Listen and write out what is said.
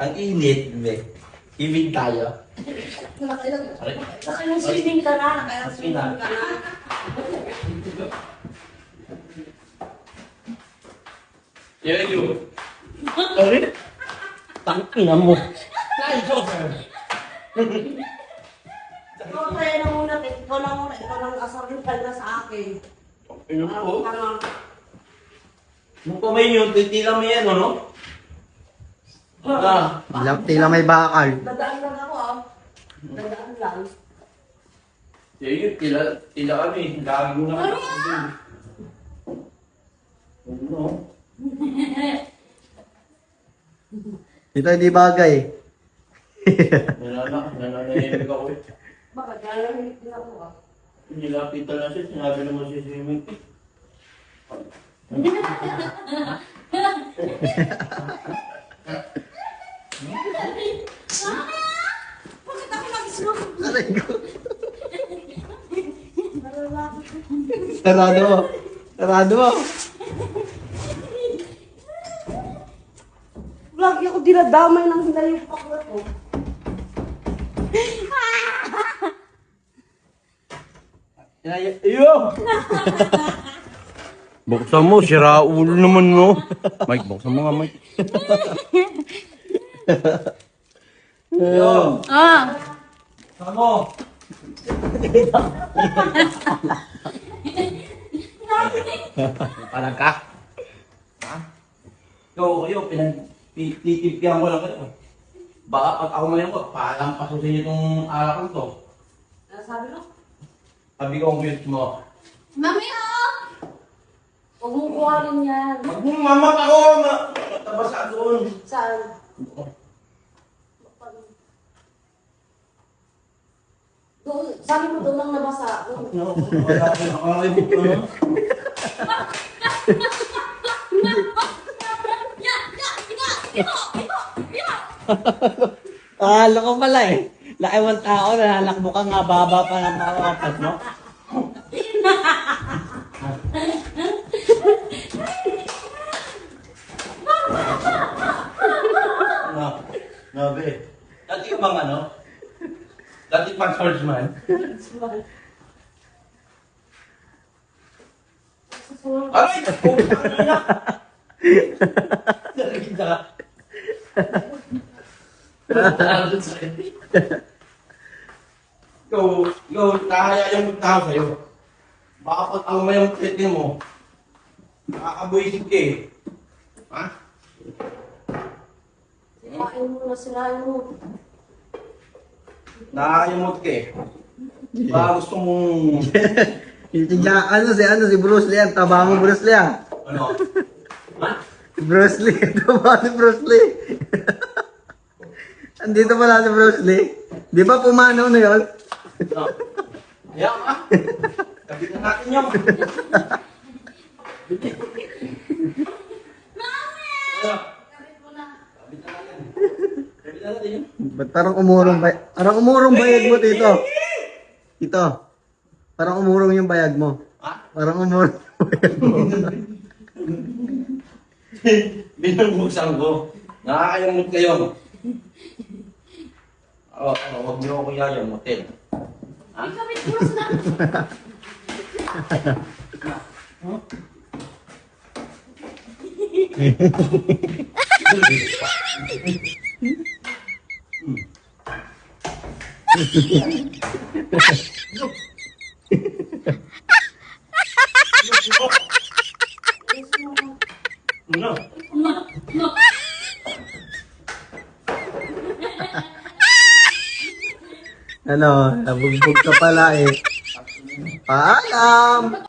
Ang init, be. Ibig tayo. Nakailang-swimming ka na. Nakailang-swimming ka na. Yun. Sorry? Tangina mo. Ikaw tayo na muna. Ikaw na muna. Ikaw nang asarin ka na sa akin. Ano po? Nung kumain yun, titila mo yan, ano? Ah. Tila may bakal. Dadaan lang ako ah. Dadaan lang. Yun, tila kami. Gago na kami. Ano? Ito hindi bagay. Nananahimik ako eh. Bakit? Nananahimik din ako ah. Nilapitan na siya, sinabi naman siya si Swimming. Bakit ako lagi sumagot? Aray ko. Sarado mo. Sarado mo. Lagi ako dinadamay ng hinayong pakla ko. Iyo! Buksan mo, sira ulo naman mo. Mike, buksan mo nga, Mike. Iyo! Ah, Samo! Parang ka? Ha? Kayo, pinagtitipihan ko lang kayo. Baka pag ako mayan ko, parang pasusin niyo itong alakal to. Ano sabi mo? Sabi ko ang mute mo. mami oh! Huwag mong kuhanin yan. Mag mamat ako! Tabasa doon. Saan? Doon, sabi mo doon lang nabasa. Doon. Wala ko nakalibot ko. Ko pala eh. Laki mong tao, nalalakbo ka nga, baba pa ng mga kapas mo. Ano? Nabe. Dati yung mga ano? Dati pang swordsman. Aray! Putang ina! Nakita. Ikaw, nakahaya yung magtao sa'yo. Baka pag ang mayang pitin mo, nakakabuisip ka eh. Ha? Sinain mo na sinain mo. Nakakayamot ka eh. Baka gusto mong... Si Bruce Lee, ang taba mo Bruce Lee ah. Ano? Ha? Si Bruce Lee, taba si Bruce Lee. Andito pala si Bruce Lee. Di ba pumanaw na yun? No. Kaya ka. Kabit na natin yun. Ano? Kabit na natin. Kabit na natin yun. Ba't parang umurong bayag mo dito? Ito. Parang umurong yung bayag mo. Ha? Parang umurong yung bayag mo. Binubuksan ko. Nakakayamot kayo. Huwag niyo ako yayamutin. Ha? Ikabit mo na sinain. Ano? Ano, nabugbog ka pala eh. Paalam!